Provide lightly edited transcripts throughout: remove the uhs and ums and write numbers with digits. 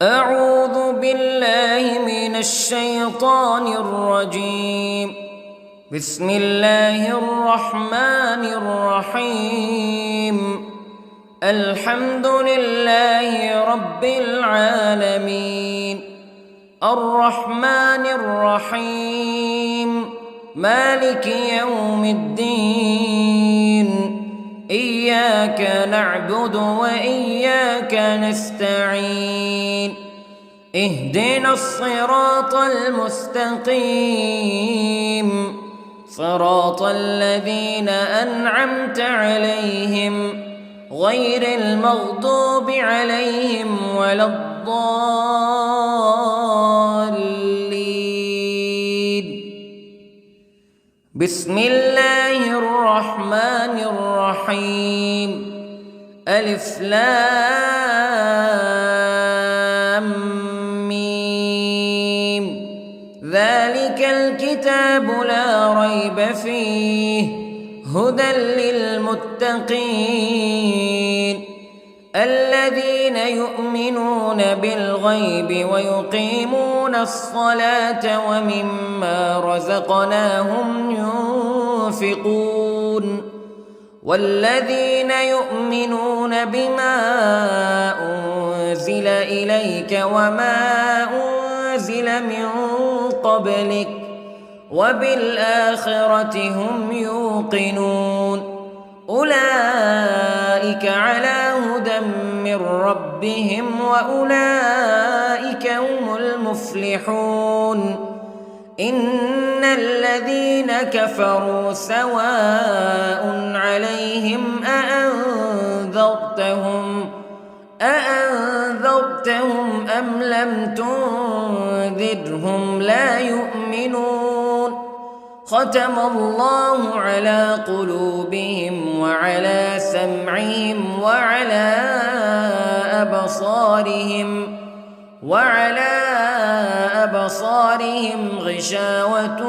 أعوذ بالله من الشيطان الرجيم. بسم الله الرحمن الرحيم. الحمد لله رب العالمين، الرحمن الرحيم، مالك يوم الدين. إياك نعبد وإياك نستعين. اهدنا الصراط المستقيم، صراط الذين أنعمت عليهم غير المغضوب عليهم ولا الضالين. بسم الله الرحمن الرحيم. ألف لام ميم. ذلك الكتاب لا ريب فيه هدى للمتقين الذين يؤمنون بالغيب ويقيمون الصلاة ومما رزقناهم ينفقون والذين يؤمنون بما أنزل إليك وما أنزل من قبلك وبالآخرة هم يوقنون. أولئك على هدى من ربهم وأولئك هم المفلحون. إن الذين كفروا سواء عليهم أأنذرتهم أم لم تنذرهم لا يؤمنون. ختم الله على قلوبهم وعلى سمعهم وعلى أبصارهم غشاوة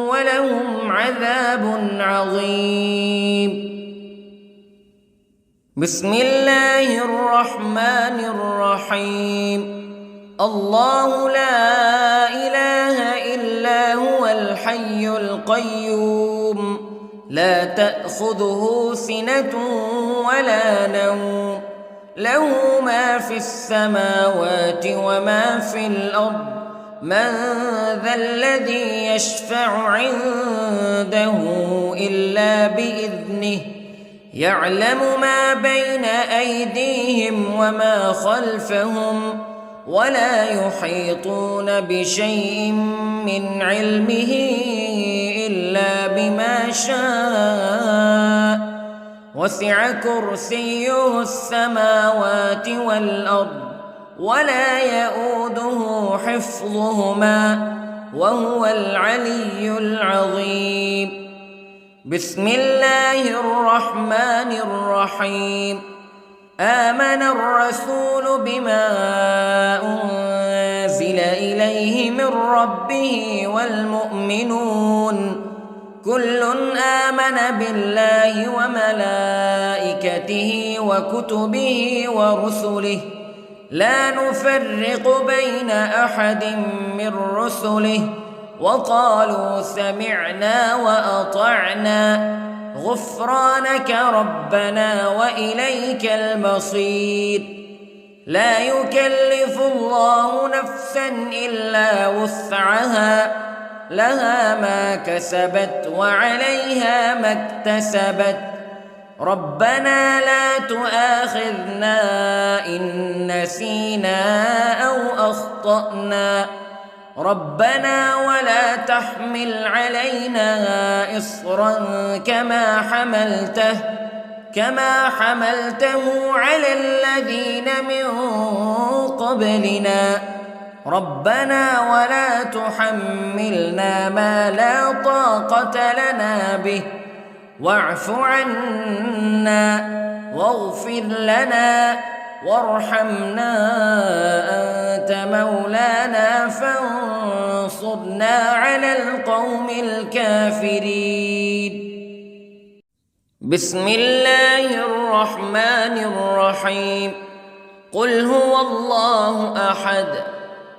ولهم عذاب عظيم. بسم الله الرحمن الرحيم. الله لا إله إلا هو الحي القيوم لا تأخذه سنة ولا نوم له ما في السماوات وما في الأرض. من ذا الذي يشفع عنده إلا بإذنه يعلم ما بين أيديهم وما خلفهم ولا يحيطون بشيء من علمه إلا بما شاء. وسع كرسيه السماوات والأرض ولا يؤوده حفظهما وهو العلي العظيم. بسم الله الرحمن الرحيم. آمن الرسول بما أنزل إليه من ربه والمؤمنون كل آمن بالله وملائكته وكتبه ورسله لا نفرق بين أحد من رسله وقالوا سمعنا وأطعنا غفرانك ربنا وإليك المصير. لا يكلف الله نفسا إلا وسعها لها ما كسبت وعليها ما اكتسبت. ربنا لا تؤاخذنا إن نسينا أو أخطأنا ربنا ولا تحمل علينا إصرا كما حملته على الذين من قبلنا ربنا ولا تحملنا ما لا طاقة لنا به واعف عنا واغفر لنا وارحمنا أنت مولانا فانصرنا على القوم الكافرين. بسم الله الرحمن الرحيم. قل هو الله أحد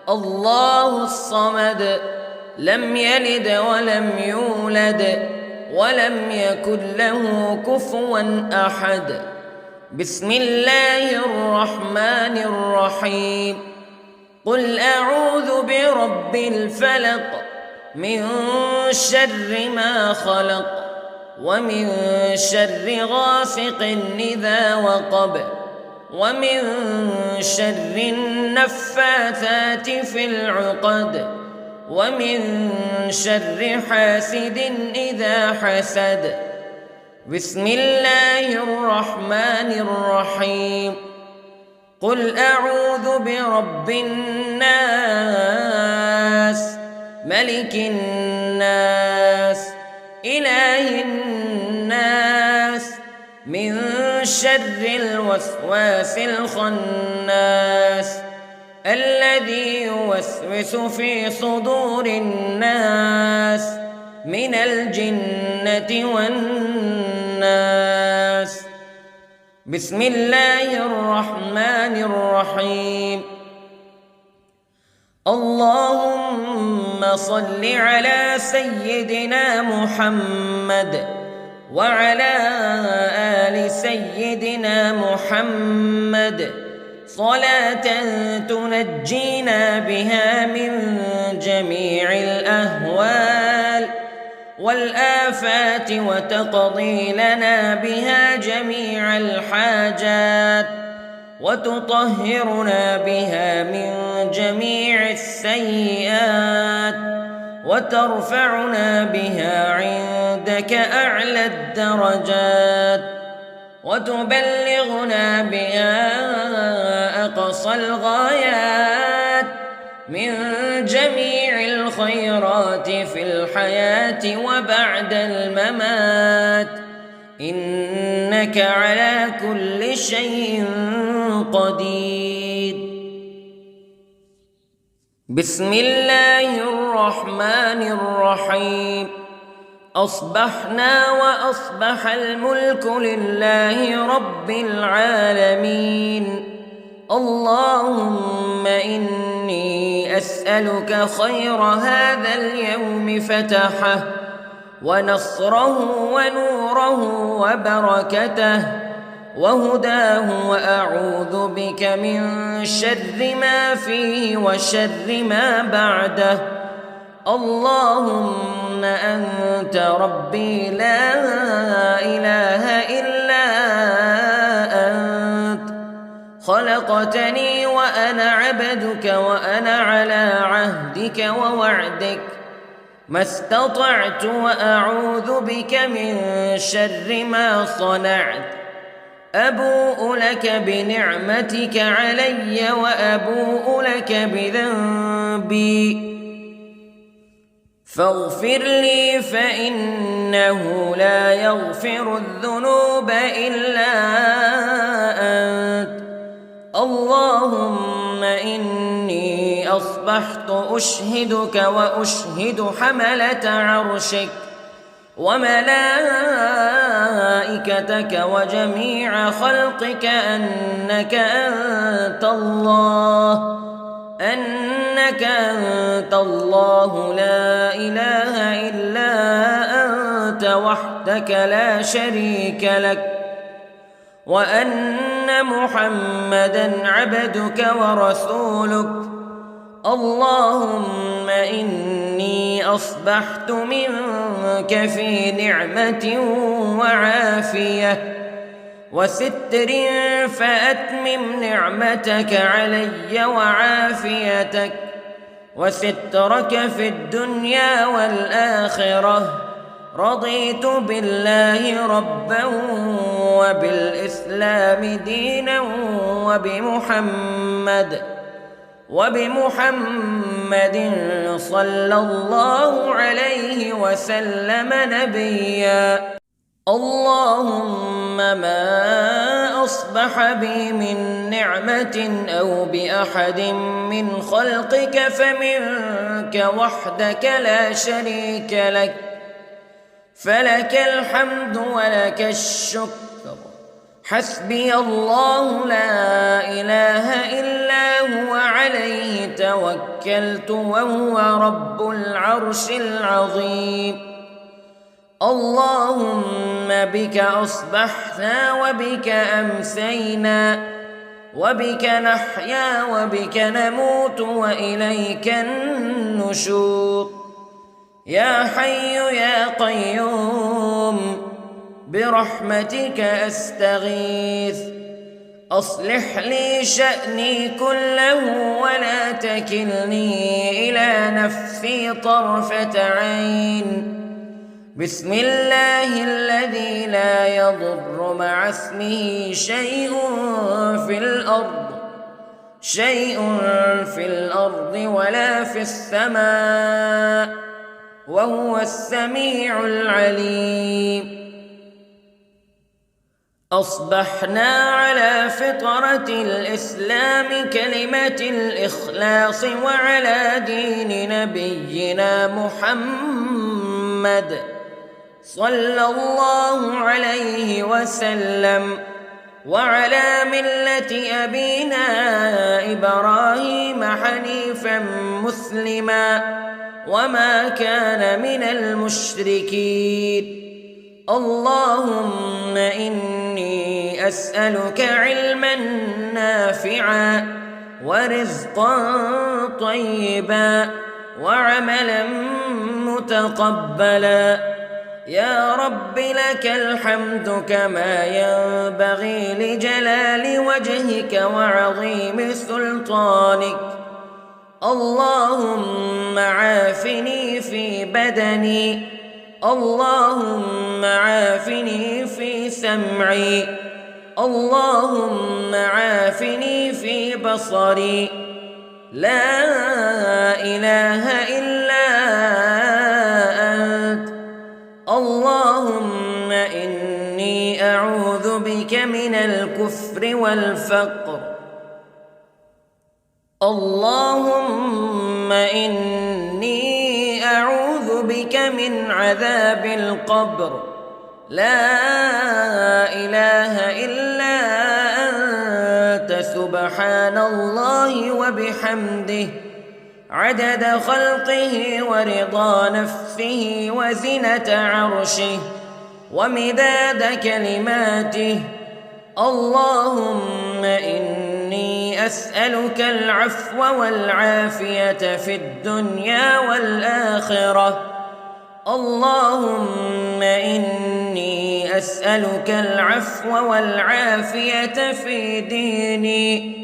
الله الصمد لم يلد ولم يولد ولم يكن له كفوا أحد. بسم الله الرحمن الرحيم. قل أعوذ برب الفلق من شر ما خلق ومن شر غاسق إذا وقب ومن شر النفاثات في العقد ومن شر حاسد إذا حسد. بسم الله الرحمن الرحيم. قل أعوذ برب الناس ملك الناس إله الناس من شر الوسواس الخناس الذي يوسوس في صدور الناس من الجنة والناس. بسم الله الرحمن الرحيم. اللهم صل على سيدنا محمد وعلى آل سيدنا محمد صلاة تنجينا بها من جميع الأهوال والآفات وتقضي لنا بها جميع الحاجات وتطهرنا بها من جميع السيئات وترفعنا بها عندك أعلى الدرجات وتبلغنا بها أقصى الغايات من جميع الخيرات في الحياة وبعد الممات إنك على كل شيء قدير. بسم الله الرحمن الرحيم. أصبحنا وأصبح الملك لله رب العالمين. اللهم إني أسألك خير هذا اليوم فتحه ونصره ونوره وبركته وهداه وأعوذ بك من شر ما فيه وشر ما بعده. اللهم أنت ربي لا إله إلا أنت خلقتني وأنا عبدك وأنا على عهدك ووعدك ما استطعت وأعوذ بك من شر ما صنعت. أبوء لك بنعمتك علي وأبوء لك بذنبي فاغفر لي فإنه لا يغفر الذنوب إلا أنت. اللهم إني أصبحت أشهدك وأشهد حملة عرشك وملائكتك وجميع خلقك أنك أنت الله لا إله إلا أنت وحدك لا شريك لك وأن محمدًا عبدك ورسولك. اللهم إني أصبحت منك في نعمة وعافية وستر فأتمم نعمتك علي وعافيتك وسترك في الدنيا والآخرة. رضيت بالله ربا وبالإسلام دينا وبمحمد صلى الله عليه وسلم نبيا. اللهم ما أصبح بي من نعمة أو بأحد من خلقك فمنك وحدك لا شريك لك فلك الحمد ولك الشكر حسبي الله لا إله إلا هو عليه توكلت وهو رب العرش العظيم. اللهم بك أصبحنا وبك أمسينا وبك نحيا وبك نموت وإليك النشور. يا حي يا قيوم برحمتك أستغيث، أصلح لي شأني كله ولا تكلني إلى نفسي طرفة عين. بسم الله الذي لا يضر مع اسمه شيء في الأرض ولا في السماء وهو السميع العليم. أصبحنا على فطرة الإسلام كلمة الإخلاص وعلى دين نبينا محمد صلى الله عليه وسلم وعلى ملة أبينا إبراهيم حنيفا مسلما وما كان من المشركين. اللهم إني أسألك علما نافعا ورزقا طيبا وعملا متقبلا. يا رب لك الحمد كما ينبغي لجلال وجهك وعظيم سلطانك. اللهم عافني في بدني، اللهم عافني في سمعي، اللهم عافني في بصري. لا إله إلا أنت. اللهم إني أعوذ بك من الكفر والفقر. اللهم إني أعوذ بك من عذاب القبر. لا إله إلا أنت سبحان الله وبحمده عدد خلقه ورضا نفسه وزنة عرشه ومداد كلماته. اللهم إني أسألك العفو والعافية في الدنيا والآخرة. اللهم إني أسألك العفو والعافية في ديني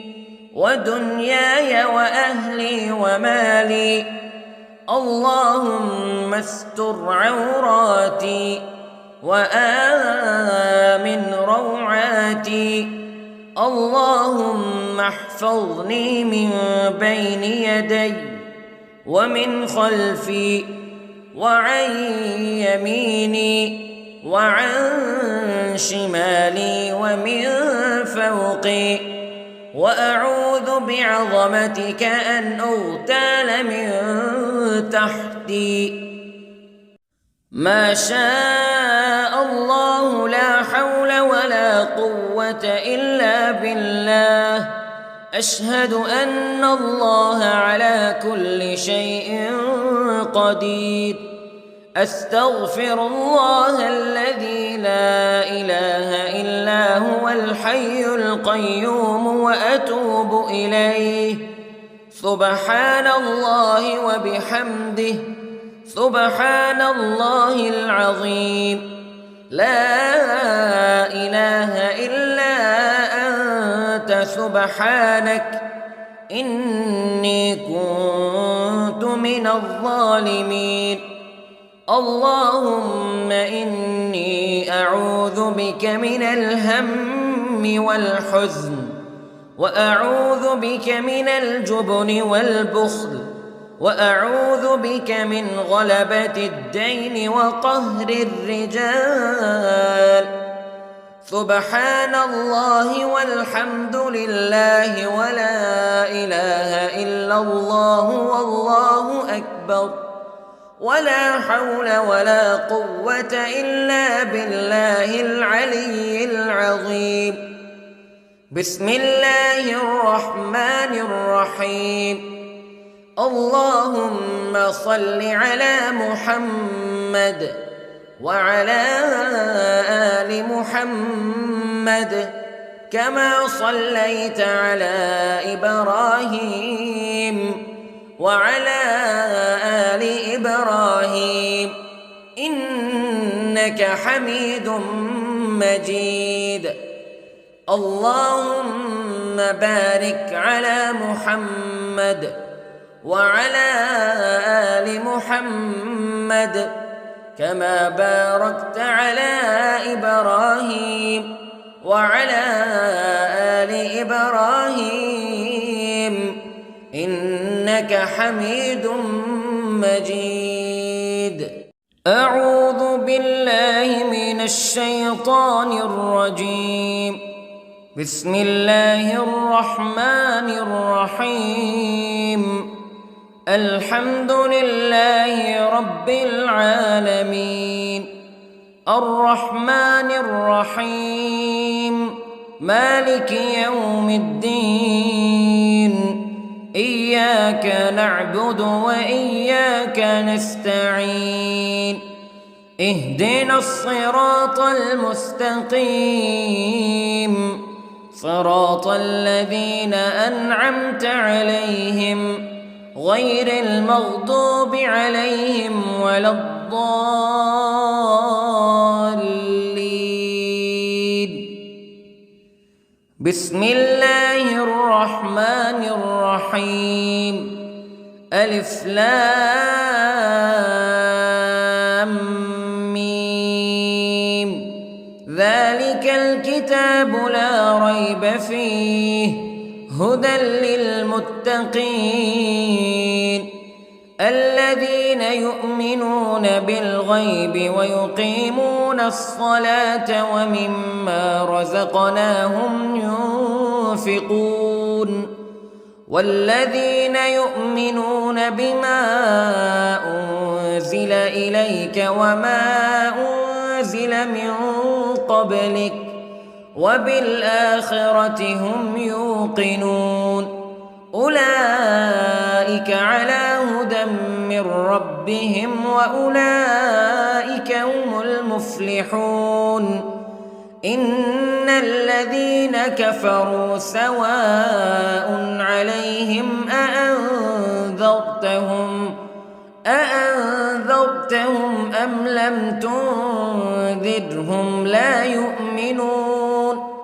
ودنياي وأهلي ومالي. اللهم استر عوراتي وآمن روعاتي. اللهم احفظني من بين يدي ومن خلفي وعن يميني وعن شمالي ومن فوقي، وأعوذ بعظمتك أن أغتال من تحتي. ما شاء الله لا حول ولا قوة إلا بالله. أشهد أن الله على كل شيء قدير. أستغفر الله الذي لا إله إلا هو الحي القيوم وأتوب إليه. سبحان الله وبحمده سبحان الله العظيم. لا إله إلا أنت سبحانك إني كنت من الظالمين. اللهم إني أعوذ بك من الهم والحزن، وأعوذ بك من الجبن والبخل، وأعوذ بك من غلبة الدين وقهر الرجال. سبحان الله والحمد لله ولا إله إلا الله والله أكبر. ولا حول ولا قوة إلا بالله العلي العظيم. بسم الله الرحمن الرحيم. اللهم صل على محمد وعلى آل محمد كما صليت على إبراهيم وعلى آل إبراهيم إنك حميد مجيد. اللهم بارك على محمد وعلى آل محمد كما باركت على إبراهيم وعلى آل إبراهيم إنك حميد مجيد. أعوذ بالله من الشيطان الرجيم. بسم الله الرحمن الرحيم. الحمد لله رب العالمين الرحمن الرحيم مالك يوم الدين إياك نعبد وإياك نستعين اهدنا الصراط المستقيم صراط الذين أنعمت عليهم غير المغضوب عليهم ولا الضالين. بسم الله الرحمن الرحيم. ألف لام ميم. ذلك الكتاب لا ريب فيه هدى للمتقين الذين يؤمنون بالغيب ويقيمون الصلاة ومما رزقناهم ينفقون والذين يؤمنون بما أنزل إليك وما أنزل من قبلك وبالآخرة هم يوقنون أولئك على هدى من ربهم وأولئك هم المفلحون. إن الذين كفروا سواء عليهم أأنذرتهم أم لم تنذرهم لا يؤمنون.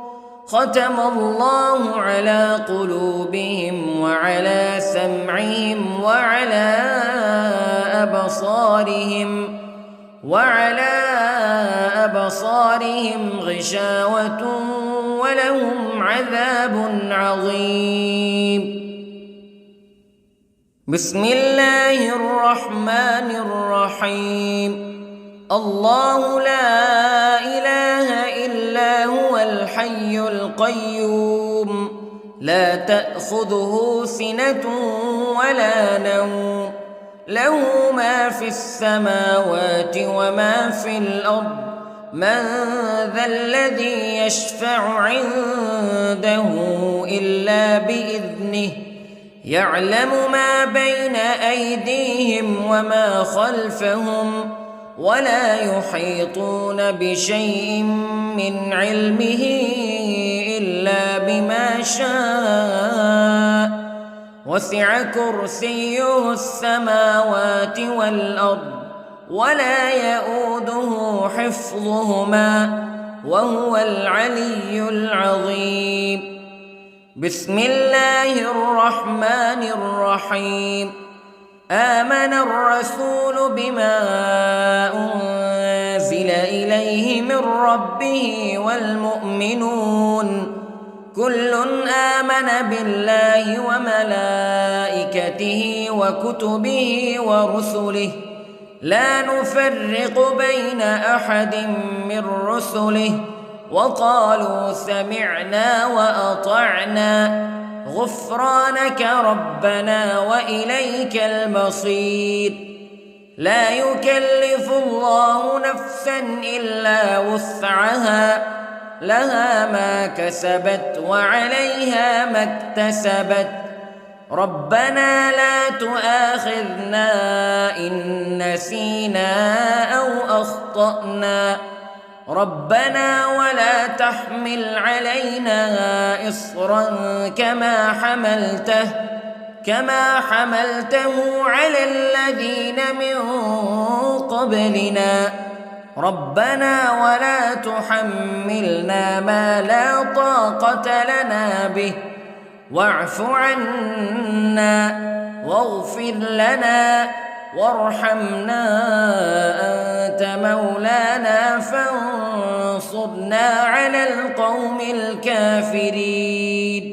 ختم الله على قلوبهم وعلى سمعهم وعلى أبصارهم غشاوة ولهم عذاب عظيم. بسم الله الرحمن الرحيم. الله لا إله إلا هو الحي القيوم لا تأخذه سنة ولا نوم له ما في السماوات وما في الأرض من ذا الذي يشفع عنده إلا بإذنه يعلم ما بين أيديهم وما خلفهم ولا يحيطون بشيء من علمه إلا بما شاء وسع كرسيه السماوات والأرض ولا يؤوده حفظهما وهو العلي العظيم. بسم الله الرحمن الرحيم. آمن الرسول بما أنزل إليه من ربه والمؤمنون كل آمن بالله وملائكته وكتبه ورسله لا نفرق بين أحد من رسله وقالوا سمعنا وأطعنا غفرانك ربنا وإليك المصير. لا يكلف الله نفسا إلا وسعها لها ما كسبت وعليها ما اكتسبت ربنا لا تؤاخذنا إن نسينا أو أخطأنا ربنا ولا تحمل علينا إصرا كما حملته على الذين من قبلنا ربنا ولا تحملنا ما لا طاقة لنا به واعف عنا واغفر لنا وارحمنا أنت مولانا فانصرنا على القوم الكافرين.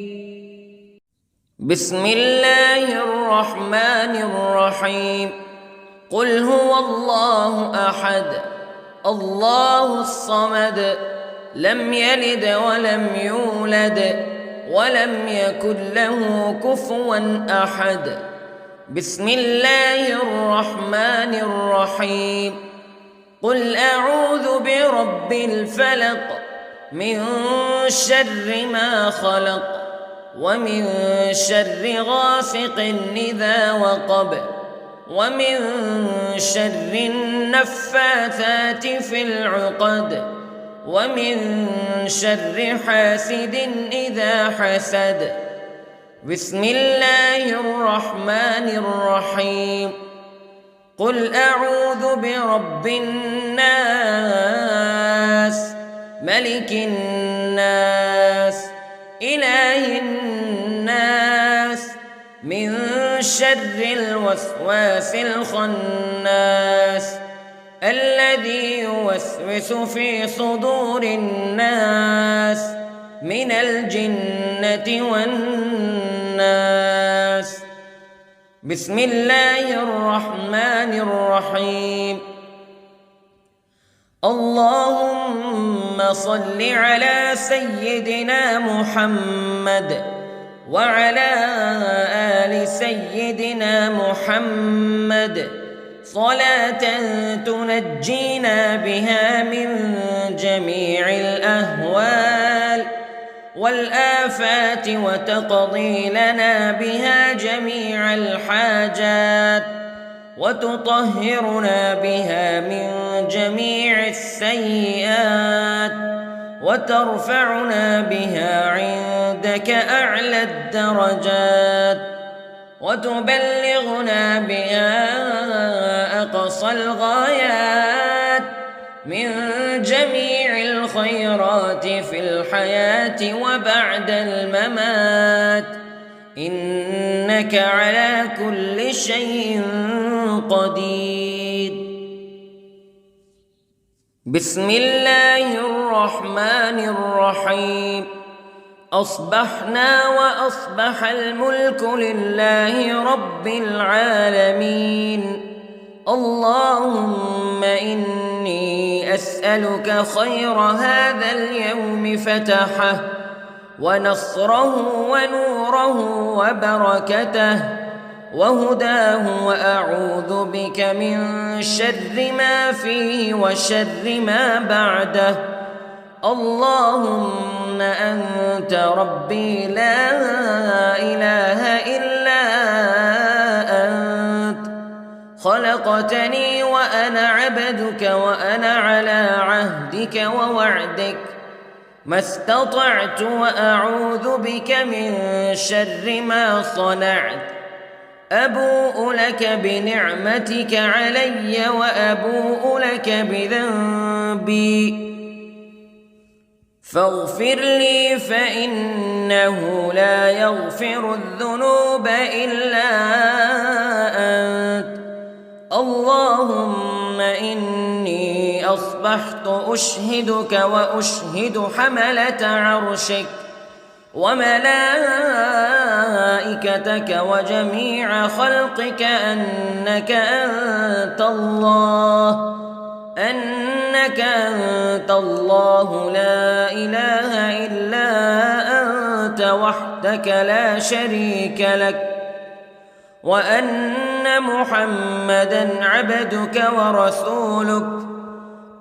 بسم الله الرحمن الرحيم. قل هو الله أحد الله الصمد لم يلد ولم يولد ولم يكن له كفوا أحد. بسم الله الرحمن الرحيم. قل أعوذ برب الفلق من شر ما خلق ومن شر غاسق إذا وقب ومن شر النفاثات في العقد ومن شر حاسد إذا حسد. بسم الله الرحمن الرحيم. قل أعوذ برب الناس ملك الناس إله الناس من شر الوسواس الخناس الذي يوسوس في صدور الناس من الجنة والناس. بسم الله الرحمن الرحيم. اللهم صل على سيدنا محمد وعلى آل سيدنا محمد صلاة تنجينا بها من جميع الأهوال والآفات وتقضي لنا بها جميع الحاجات وتطهرنا بها من جميع السيئات وترفعنا بها عندك أعلى الدرجات وتبلغنا بها أقصى الغايات من جميع الخيرات في الحياة وبعد الممات إنك على كل شيء قدير. بسم الله الرحمن الرحيم. أصبحنا وأصبح الملك لله رب العالمين. اللهم إني أسألك خير هذا اليوم فتحه ونصره ونوره وبركته وهداه وأعوذ بك من شر ما فيه وشر ما بعده. اللهم أنت ربي لا إله إلا أنت خلقتني وأنا عبدك وأنا على عهدك ووعدك ما استطعت وأعوذ بك من شر ما صنعت. أبوء لك بنعمتك علي وأبوء لك بذنبي فاغفر لي فإنه لا يغفر الذنوب إلا أنت. اللهم إني أصبحت أشهدك وأشهد حملة عرشك وملائكتك وجميع خلقك أنك أنت الله لا إله إلا أنت وحدك لا شريك لك وأن أن محمدًا عبدك ورسولك.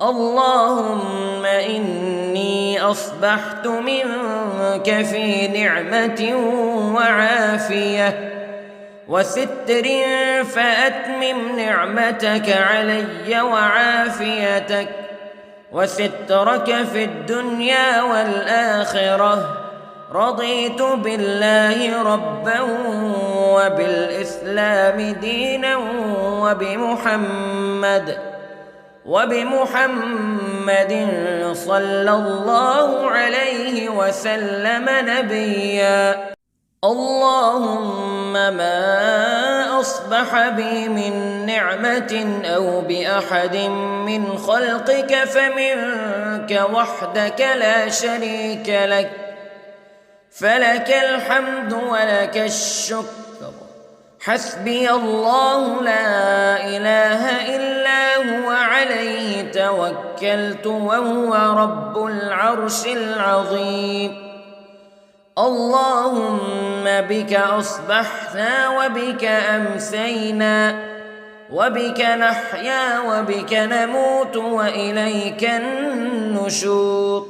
اللهم إني أصبحت منك في نعمة وعافية وستر، فأتمم نعمتك علي وعافيتك وسترك في الدنيا والآخرة. رضيت بالله ربا وبالإسلام دينا وبمحمد صلى الله عليه وسلم نبيا. اللهم ما أصبح بي من نعمة أو بأحد من خلقك فمنك وحدك لا شريك لك، فلك الحمد ولك الشكر. حسبي الله لا إله إلا هو عليه توكلت وهو رب العرش العظيم. اللهم بك أصبحنا وبك أمسينا وبك نحيا وبك نموت وإليك النشور.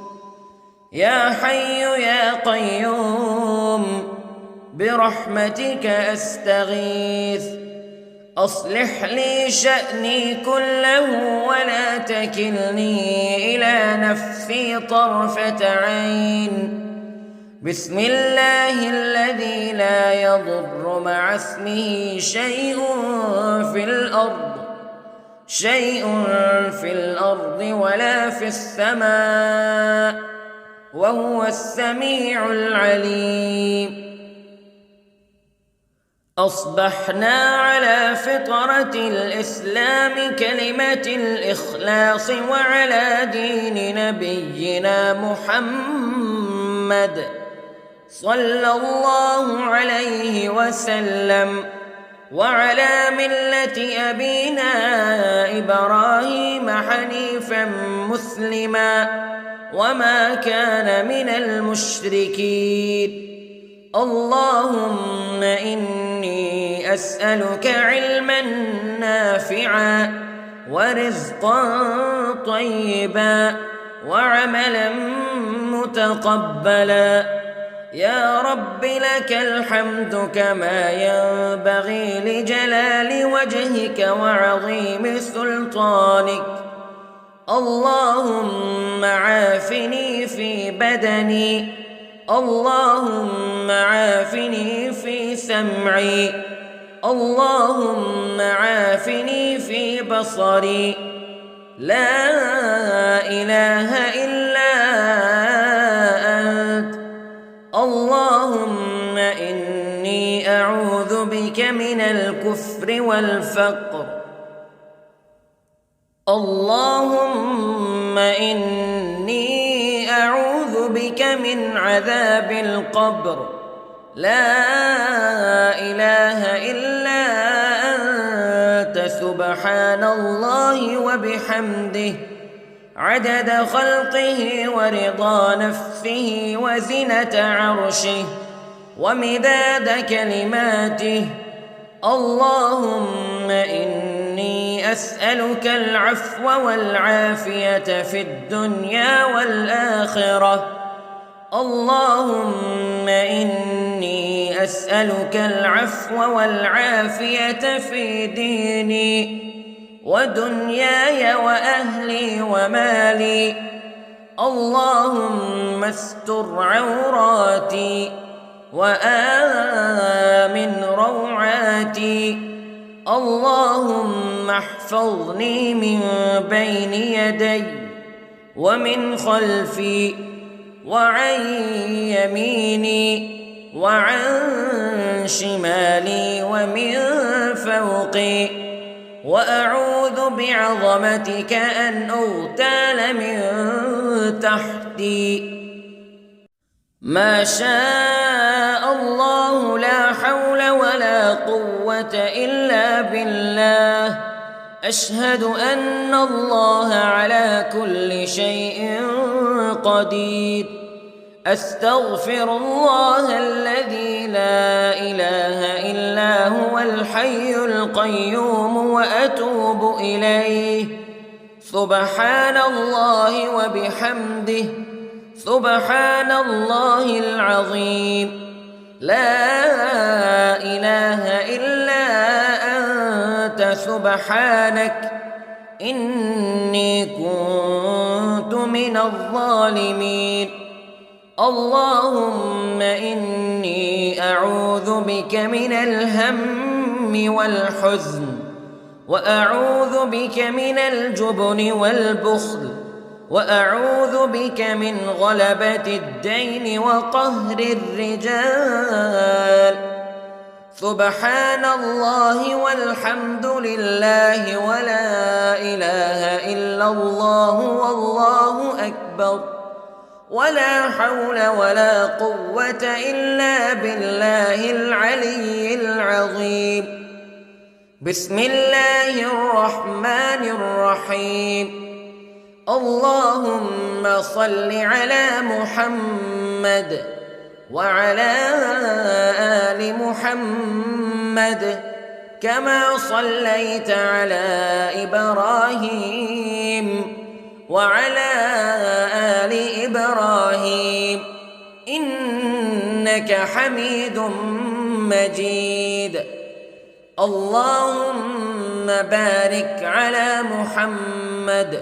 يا حي يا قيوم برحمتك أستغيث، أصلح لي شأني كله ولا تكلني إلى نفسي طرفة عين. بسم الله الذي لا يضر مع اسمه شيء في الأرض ولا في السماء، وهو السميع العليم. أصبحنا على فطرة الإسلام كلمة الإخلاص وعلى دين نبينا محمد صلى الله عليه وسلم، وعلى ملة أبينا إبراهيم حنيفا مسلما وما كان من المشركين. اللهم إني أسألك علما نافعا ورزقا طيبا وعملا متقبلا. يا رب لك الحمد كما ينبغي لجلال وجهك وعظيم سلطانك. اللهم عافني في بدني، اللهم عافني في سمعي، اللهم عافني في بصري. لا إله إلا أنت. اللهم إني أعوذ بك من الكفر والفقر. اللهم إني أعوذ بك من عذاب القبر. لا إله إلا أنت سبحان الله وبحمده عدد خلقه ورضا نفسه وزنة عرشه ومداد كلماته. اللهم إني أسألك العفو والعافية في الدنيا والآخرة. اللهم إني أسألك العفو والعافية في ديني ودنياي وأهلي ومالي. اللهم استر عوراتي وآمن روعاتي. اللهم احفظني من بين يدي ومن خلفي وعن يميني وعن شمالي ومن فوقي، وأعوذ بعظمتك أن أغتال من تحتي. ما شاء الله لا حول ولا قوة إلا بالله. أشهد أن الله على كل شيء قدير. أستغفر الله الذي لا إله إلا هو الحي القيوم وأتوب إليه. سبحان الله وبحمده، سبحان الله العظيم. لا إله إلا أنت سبحانك إني كنت من الظالمين. اللهم إني أعوذ بك من الهم والحزن، وأعوذ بك من الجبن والبخل، وأعوذ بك من غلبة الدين وقهر الرجال. سبحان الله والحمد لله ولا إله إلا الله والله أكبر، ولا حول ولا قوة إلا بالله العلي العظيم. بسم الله الرحمن الرحيم. اللهم صل على محمد وعلى آل محمد كما صليت على إبراهيم وعلى آل إبراهيم إنك حميد مجيد. اللهم بارك على محمد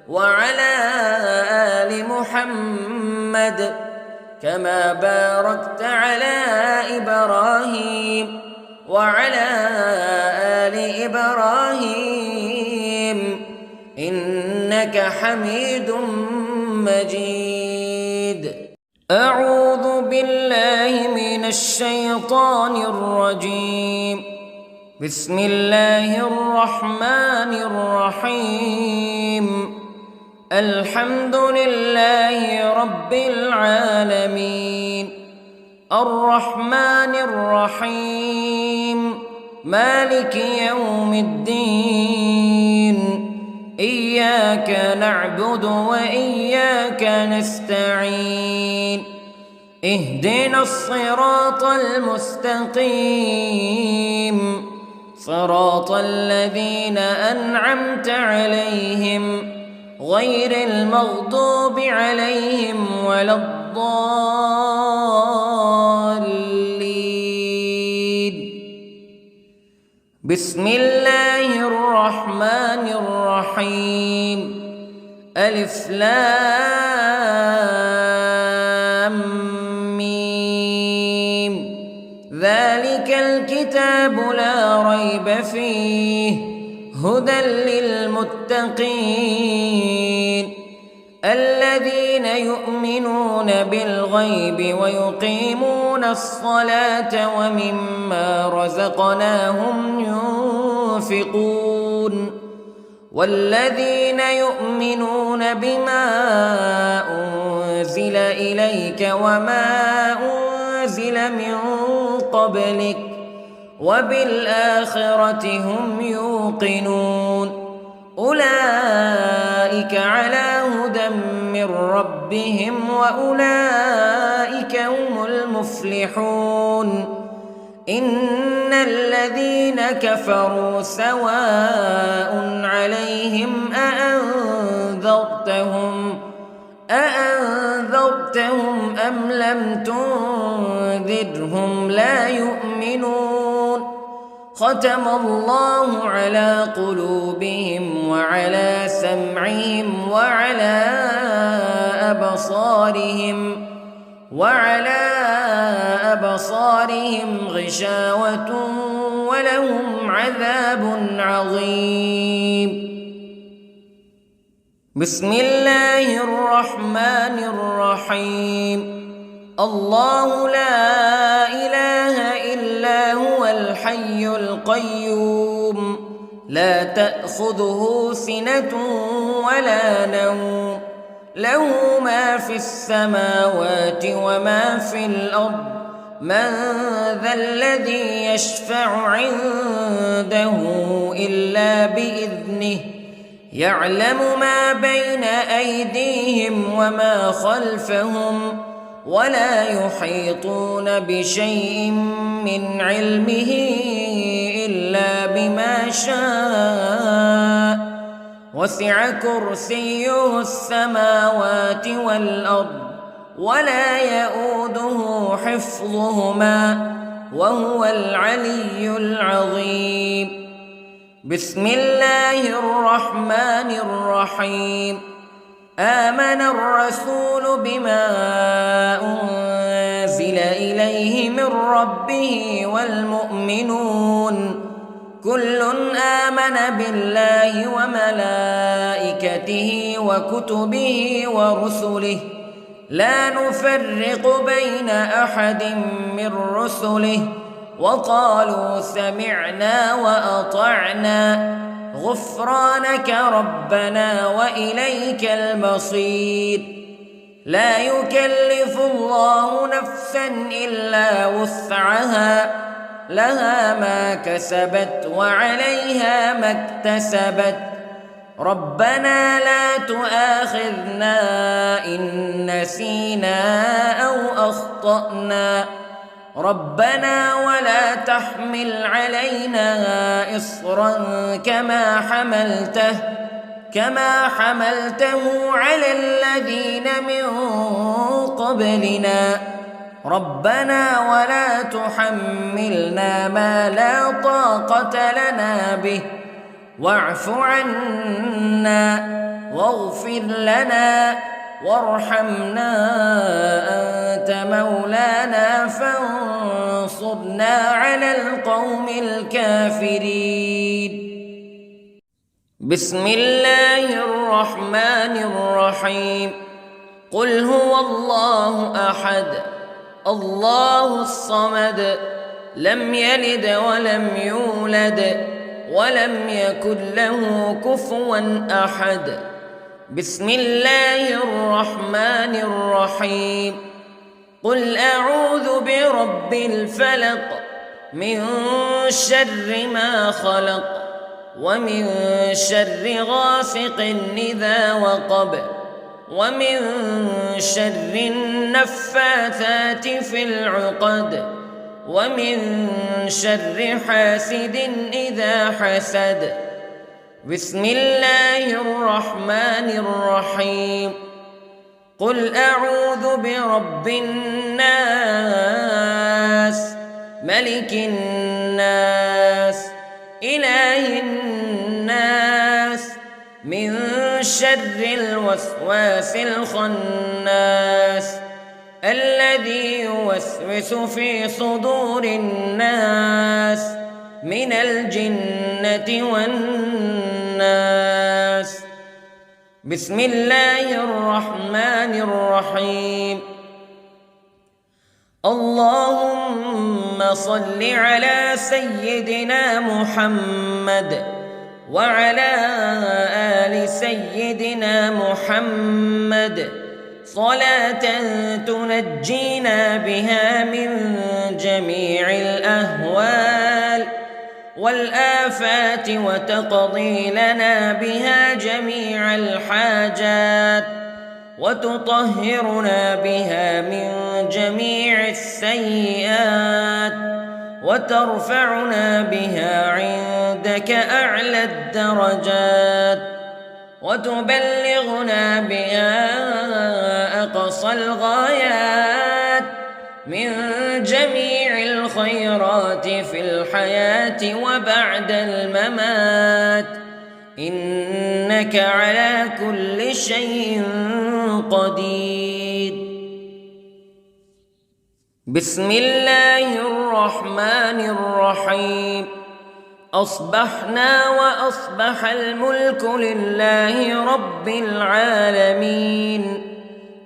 وعلى آل محمد كما باركت على إبراهيم وعلى آل إبراهيم إنك حميد مجيد. أعوذ بالله من الشيطان الرجيم. بسم الله الرحمن الرحيم. الحمد لله رب العالمين، الرحمن الرحيم، مالك يوم الدين. إياك نعبد وإياك نستعين. اهدنا الصراط المستقيم، صراط الذين أنعمت عليهم غير المغضوب عليهم ولا الضالين. بسم الله الرحمن الرحيم. ألف لام ميم. ذلك الكتاب لا ريب فيه هدى للمتقين الذين يؤمنون بالغيب ويقيمون الصلاة ومما رزقناهم ينفقون والذين يؤمنون بما أنزل إليك وما أنزل من قبلك وبالآخرة هم يوقنون أولئك على هدى من ربهم وأولئك هم المفلحون. إن الذين كفروا سواء عليهم أأنذرتهم أم لم تنذرهم لا يؤمنون. ختم الله على قلوبهم وعلى سمعهم وعلى أبصارهم غشاوة ولهم عذاب عظيم. بسم الله الرحمن الرحيم. الله لا إله إلا هو الحي القيوم لا تأخذه سنة ولا نوم له ما في السماوات وما في الأرض من ذا الذي يشفع عنده إلا بإذنه يعلم ما بين أيديهم وما خلفهم ولا يحيطون بشيء من علمه إلا بما شاء وسع كرسيه السماوات والأرض ولا يئوده حفظهما وهو العلي العظيم. بسم الله الرحمن الرحيم. آمن الرسول بما أنزل إليه من ربه والمؤمنون كل آمن بالله وملائكته وكتبه ورسله لا نفرق بين أحد من رسله وقالوا سمعنا وأطعنا غفرانك ربنا وإليك المصير. لا يكلف الله نفسا إلا وسعها لها ما كسبت وعليها ما اكتسبت ربنا لا تؤاخذنا إن نسينا أو أخطأنا ربنا ولا تحمل علينا إصرا كما حملته على الذين من قبلنا ربنا ولا تحملنا ما لا طاقة لنا به واعف عنا واغفر لنا وارحمنا أنت مولانا فانصرنا على القوم الكافرين. بسم الله الرحمن الرحيم. قل هو الله أحد الله الصمد لم يلد ولم يولد ولم يكن له كفوا أحد. بسم الله الرحمن الرحيم. قل أعوذ برب الفلق من شر ما خلق ومن شر غاسق إذا وقب ومن شر النفاثات في العقد ومن شر حاسد إذا حسد. بسم الله الرحمن الرحيم. قل أعوذ برب الناس ملك الناس إله الناس من شر الوسواس الخناس الذي يوسوس في صدور الناس من الجنة والناس. بسم الله الرحمن الرحيم. اللهم صل على سيدنا محمد وعلى آل سيدنا محمد صلاة تنجينا بها من جميع الأهوال والآفات وتقضي لنا بها جميع الحاجات وتطهرنا بها من جميع السيئات وترفعنا بها عندك أعلى الدرجات وتبلغنا بها أقصى الغايات من جميع الخيرات في الحياة وبعد الممات إنك على كل شيء قدير. بسم الله الرحمن الرحيم. أصبحنا وأصبح الملك لله رب العالمين.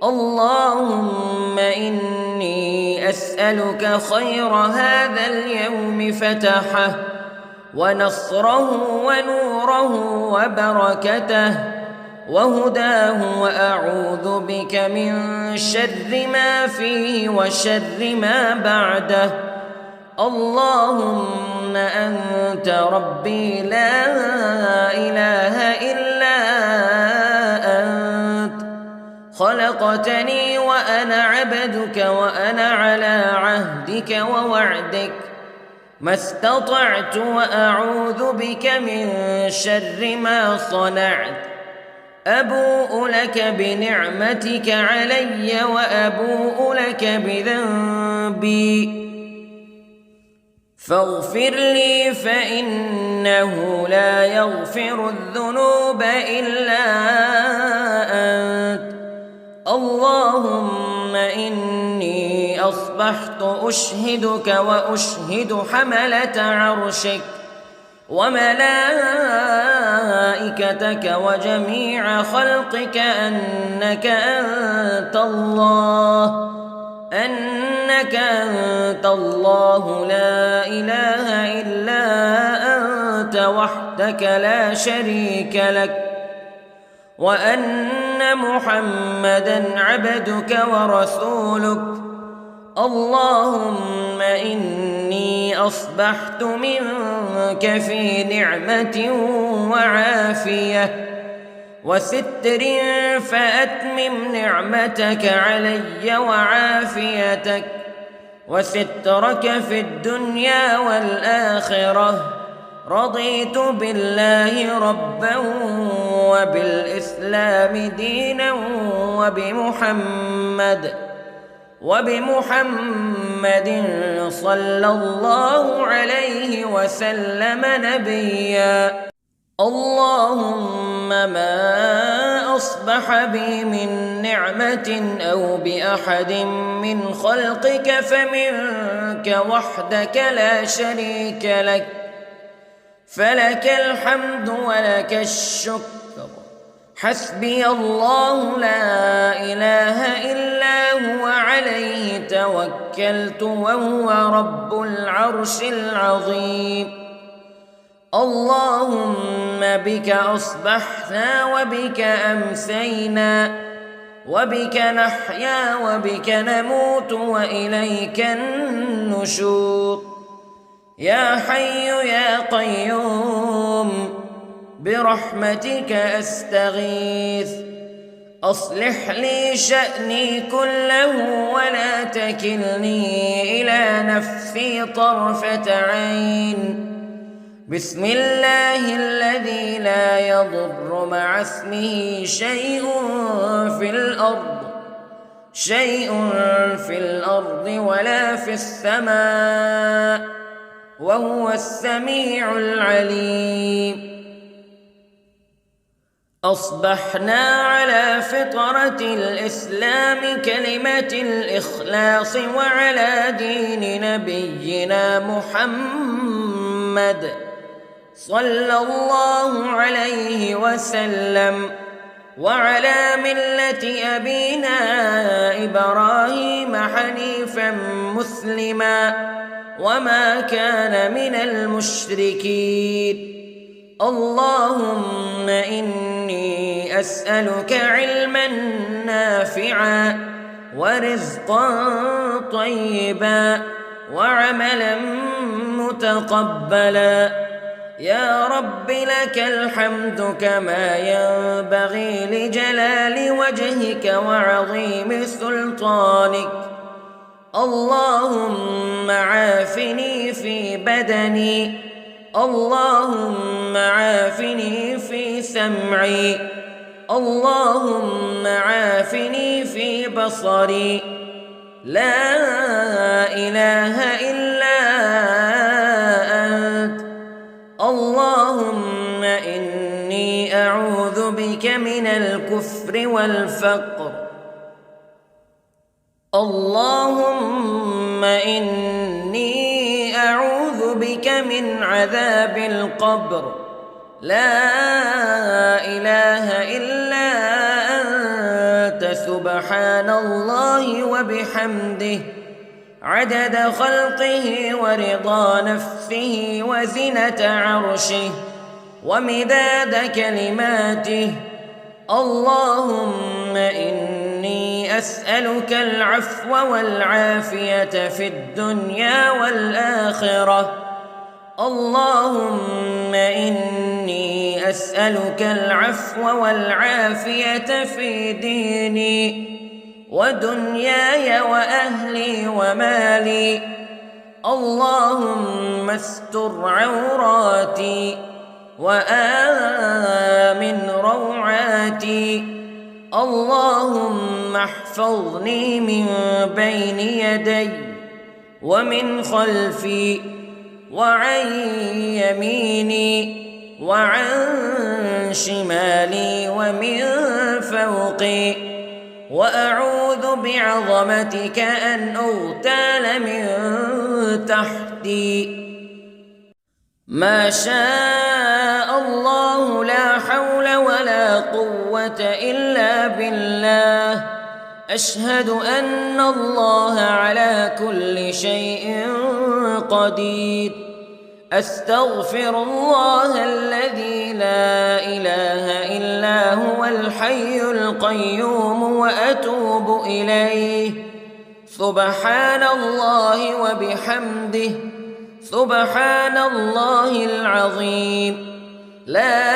اللهم إني أسألك خير هذا اليوم فتحه ونصره ونوره وبركته وهداه وأعوذ بك من شر ما فيه وشر ما بعده. اللهم أنت ربي لا إله إلا أنت خلقتني وأنا عبدك وأنا على عهدك ووعدك ما استطعت وأعوذ بك من شر ما صنعت أبوء لك بنعمتك علي وأبوء لك بذنبي فاغفر لي فإنه لا يغفر الذنوب إلا أنت اللهم إني أصبحت أشهدك وأشهد حملة عرشك وملائكتك وجميع خلقك أنك أنت الله لا إله إلا أنت وحدك لا شريك لك وأن محمدًا عبدك ورسولك اللهم إني أصبحت منك في نعمة وعافية وستر فأتمم نعمتك علي وعافيتك وسترك في الدنيا والآخرة رضيت بالله ربا وبالإسلام دينا وبمحمد صلى الله عليه وسلم نبيا اللهم ما أصبح بي من نعمة أو بأحد من خلقك فمنك وحدك لا شريك لك فلك الحمد ولك الشكر حسبي الله لا إله إلا هو عليه توكلت وهو رب العرش العظيم اللهم بك أصبحنا وبك أمسينا وبك نحيا وبك نموت وإليك النشور يا حي يا قيوم برحمتك أستغيث أصلح لي شأني كله ولا تكلني إلى نفسي طرفة عين بسم الله الذي لا يضر مع اسمه شيء في الأرض ولا في السماء وهو السميع العليم أصبحنا على فطرة الإسلام كلمة الإخلاص وعلى دين نبينا محمد صلى الله عليه وسلم وعلى ملة أبينا إبراهيم حنيفا مسلما وما كان من المشركين اللهم إني أسألك علما نافعا ورزقا طيبا وعملا متقبلا يا رب لك الحمد كما ينبغي لجلال وجهك وعظيم سلطانك اللهم عافني في بدني اللهم عافني في سمعي اللهم عافني في بصري لا إله إلا أنت اللهم إني أعوذ بك من الكفر والفقر اللهم إني أعوذ بك من عذاب القبر لا إله إلا أنت سبحان الله وبحمده عدد خلقه ورضا نفسه وزنة عرشه ومداد كلماته اللهم إني أسألك العفو والعافية في الدنيا والآخرة اللهم إني أسألك العفو والعافية في ديني ودنياي وأهلي ومالي. اللهم استر عوراتي وآمن روعاتي. اللهم احفظني من بين يدي ومن خلفي وعن يميني وعن شمالي ومن فوقي. وأعوذ بعظمتك أن أغتال من تحتي. ما شاء الله لا حول ولا قوة إلا بالله. أشهد أن الله على كل شيء قدير. أستغفر الله الذي لا إله إلا هو الحي القيوم وأتوب إليه. سبحان الله وبحمده سبحان الله العظيم. لا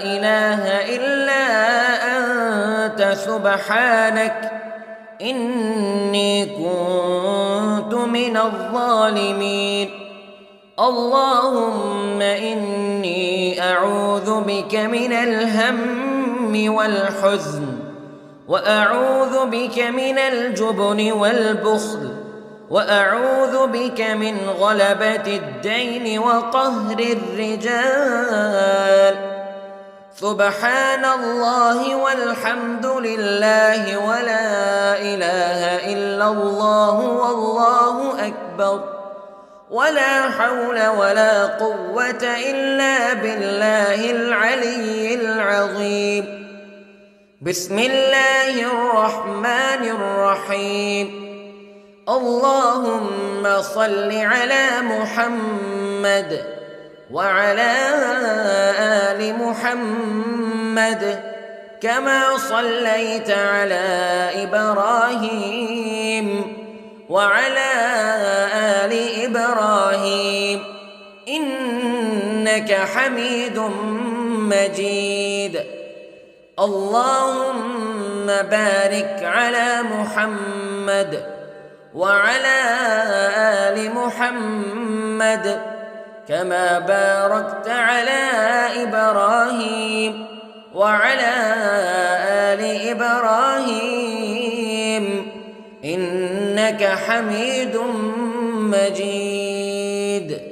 إله إلا أنت سبحانك إني كنت من الظالمين. اللهم إني أعوذ بك من الهم والحزن وأعوذ بك من الجبن والبخل وأعوذ بك من غلبة الدين وقهر الرجال. سبحان الله والحمد لله ولا إله إلا الله والله أكبر ولا حول ولا قوة إلا بالله العلي العظيم. بسم الله الرحمن الرحيم. اللهم صل على محمد وعلى آل محمد كما صليت على إبراهيم وعلى آل إبراهيم إنك حميد مجيد. اللهم بارك على محمد وعلى آل محمد كما باركت على إبراهيم وعلى آل إبراهيم إنك حميد مجيد.